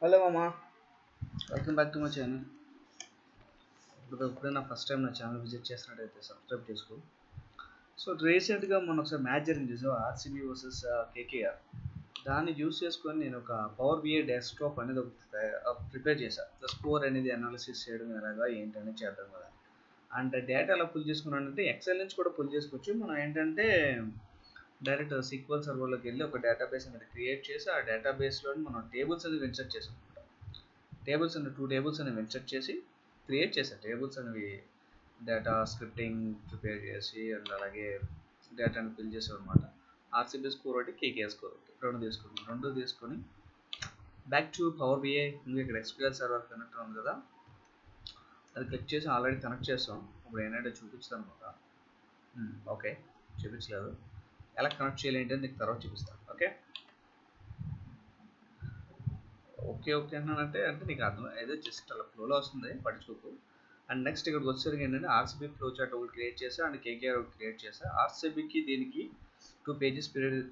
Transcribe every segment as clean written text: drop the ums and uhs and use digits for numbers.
Hello మామా, welcome back to my channel. ఇప్పుడే నా ఫస్ట్ టైం నా ఛానల్ విజిట్ చేసినట్టయితే సబ్స్క్రైబ్ చేసుకో. సో రీసెంట్గా మొన్న ఒకసారి మ్యాచ్ జరిగింది చూసావా, ఆర్సీబీ వర్సెస్ కేకేఆర్. దాన్ని యూస్ చేసుకొని నేను ఒక పవర్ బిఐ డెస్క్టాప్ అనేది ప్రిపేర్ చేశాను. స్కోర్ అనేది అనాలిసిస్ చేయడం ఎలాగా ఏంటనేది చేద్దాం కదా. అండ్ డేటా ఎలా పుల్ చేసుకున్నానంటే ఎక్సెల్ నుంచి కూడా పుల్ చేసుకోవచ్చు. మనం ఏంటంటే డైరెక్ట్ సీక్వెల్ సర్వర్లోకి వెళ్ళి ఒక డేటాబేస్ అనేది క్రియేట్ చేసి ఆ డేటాబేస్లో మనం టేబుల్స్ అనేది ఇన్సర్ట్ చేసాం. టేబుల్స్ అని 2 టేబుల్స్ అనేవి ఇన్సర్ట్ చేసి క్రియేట్ చేశాను. టేబుల్స్ అనేవి డేటా స్క్రిప్టింగ్ ప్రిపేర్ చేసి అండ్ అలాగే డేటాని ఫిల్ చేసాం అనమాట. ఆర్సీబీ స్కోర్ ఒకటి, కేకేఆర్ స్కోర్ ఒకటి, రెండు తీసుకొని బ్యాక్ టు పవర్ బిఐ. ఇక్కడ ఎస్క్యూఎల్ సర్వర్ కనెక్ట్ ఉంది కదా, అది క్లిక్ చేసి ఆల్రెడీ కనెక్ట్ చేస్తాం. ఇప్పుడు ఏంటంటే చూపిస్తాను అనమాట. ఓకే, చూపించలేదు. ఎలా కనెక్ట్ చేయాలి ఏంటంటే నీకు తర్వాత చూపిస్తాను. ఓకే ఓకే ఓకే అన్నానంటే నీకు అర్థం ఏదో జస్ట్ అలా ఫ్లోలో వస్తుంది, పట్టించుకోకు. అండ్ నెక్స్ట్ ఇక్కడికి వచ్చేసరికి ఏంటంటే ఆర్సీబీ ఫ్లో చార్ట్ ఒకటి క్రియేట్ చేసా అండ్ కేకేఆర్ ఒకటి క్రియేట్ చేసా. ఆర్సీబీకి దీనికి 2 pages పీరియడ్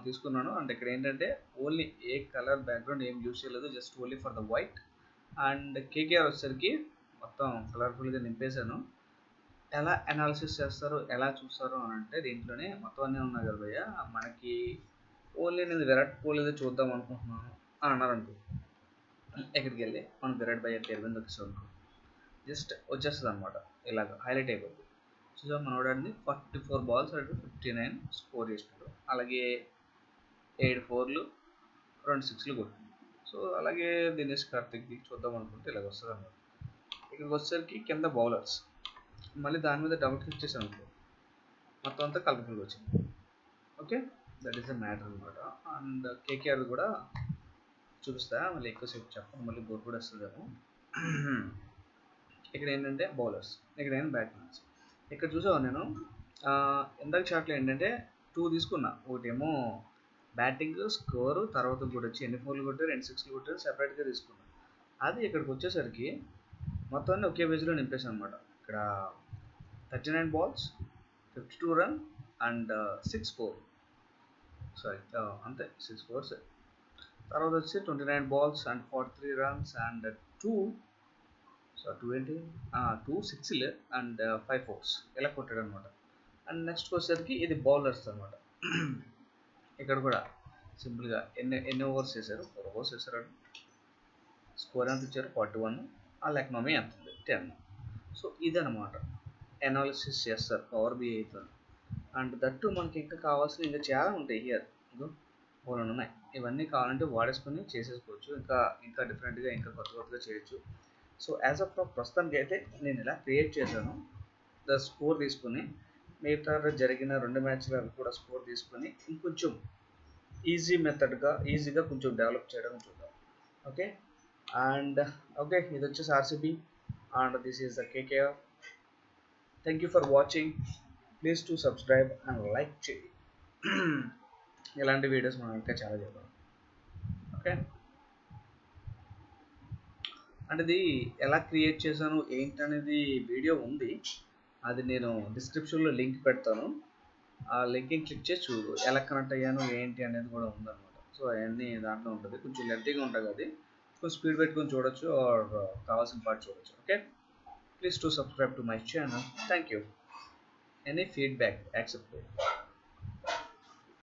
తీసుకున్నాను. అండ్ ఇక్కడ ఏంటంటే ఓన్లీ ఏ కలర్ బ్యాక్గ్రౌండ్ ఏం యూజ్ చేయలేదు, just only for the white. And KKR వచ్చేసరికి మొత్తం కలర్ఫుల్గా నింపేశాను. ఎలా అనాలిసిస్ చేస్తారు, ఎలా చూస్తారు అని అంటే దీంట్లోనే మొత్తం అన్నీ ఉన్నాయి కదా భయ్య. మనకి ఓన్లీ నేను విరాట్ కోహ్లీ చూద్దాం అనుకుంటున్నాను అని అన్నారనుకో, ఎక్కడికి వెళ్ళి మనం విరాట్ భయ్య పేరు మీద వచ్చేసాం అనుకో, జస్ట్ వచ్చేస్తుంది అనమాట. ఇలాగ హైలైట్ అయిపోతుంది. సో మనోడాన్ని 44 balls 59 స్కోర్ చేసినాడు. అలాగే 7 4లు 2 6లు కొట్టింది. సో అలాగే దినేష్ కార్తిక్ది చూద్దాం అనుకుంటే ఇలాగ వస్తుంది అనమాట. ఇక్కడికి వచ్చేసరికి కింద బౌలర్స్, మళ్ళీ దాని మీద డబుల్ క్లిక్ చేసాను అనుకో, మొత్తం అంతా కలర్ఫుల్గా వచ్చింది. Okay, that is the matter అనమాట. అండ్ కేకేఆర్ కూడా చూపిస్తా, మళ్ళీ ఎక్కువసేపు చెప్పను, మళ్ళీ బోర్ కూడా వస్తుందేమో. ఇక్కడ ఏంటంటే బౌలర్స్, ఇక్కడ ఏంటి బ్యాట్స్మెన్స్. ఇక్కడ చూసావు నేను ఇందాక షాట్లో ఏంటంటే 2 తీసుకున్నా. ఒకటేమో బ్యాటింగ్ స్కోరు, తర్వాత కూడా వచ్చి ఎన్ని 4లు కొట్టారు, 2 6లు కొట్టారు, సెపరేట్గా తీసుకున్నా. అది ఇక్కడికి వచ్చేసరికి మొత్తాన్ని ఒకే పేజ్లో నింపేసాను అనమాట. ఇక్కడ 39 balls 52 run అండ్ 6 4, సారీ అంతే 6 4s. తర్వాత వచ్చి 29 balls అండ్ 43 runs అండ్ 2 6లు అండ్ 5 4s ఇలా కొట్టాడు అనమాట. అండ్ నెక్స్ట్ వచ్చేసరికి ఇది బౌలర్స్ అనమాట. ఇక్కడ కూడా సింపుల్గా ఎన్ని ఓవర్స్ వేశారు, 4 overs వేశారు. స్కోర్ ఎంత ఇచ్చారు, 41. వాళ్ళ ఎకనామీ ఎంత ఉంది, 10. సో ఇదనమాట అనాలిసిస్ చేస్తారు పవర్ బిఐతో. అండ్ దట్టు మనకి ఇంకా కావాల్సిన ఇంకా చాలా ఉంటాయి. హియర్ బోలెడు ఉన్నాయి. ఇవన్నీ కావాలంటే వాడేసుకొని చేసేసుకోవచ్చు. ఇంకా డిఫరెంట్గా ఇంకా కొత్తగా చేయొచ్చు. సో యాజ్ ఆఫ్ ప్రస్తుతానికి అయితే నేను ఇలా క్రియేట్ చేశాను. ద స్కోర్ తీసుకుని మిగతా జరిగిన 2 మ్యాచ్లలో కూడా స్కోర్ తీసుకొని ఇంకొంచెం ఈజీగా కొంచెం డెవలప్ చేయడం చూద్దాం. ఓకే, అండ్ ఓకే, ఇది వచ్చేసి RCB and this is the KKR. Thank you for watching. Please to subscribe and like చేయి. ఇలాంటి వీడియోస్ మనం ఇంకా చాలా చేద్దాం. ఓకే, అంటే ఇది ఎలా క్రియేట్ చేశాను ఏంటనేది వీడియో ఉంది, అది నేను డిస్క్రిప్షన్లో లింక్ పెడతాను. ఆ లింక్ని క్లిక్ చేసి చూడు, ఎలా కనెక్ట్ అయ్యాను ఏంటి అనేది కూడా ఉందన్నమాట. సో అవన్నీ దాంట్లో ఉంటుంది. కొంచెం లెంతీగా ఉంటుంది, అది కొంచెం స్పీడ్ పెట్టుకొని చూడొచ్చు, ఆర్ కావాల్సిన పార్ట్ చూడొచ్చు. Okay, please to subscribe to my channel. Thank you. Any feedback accept.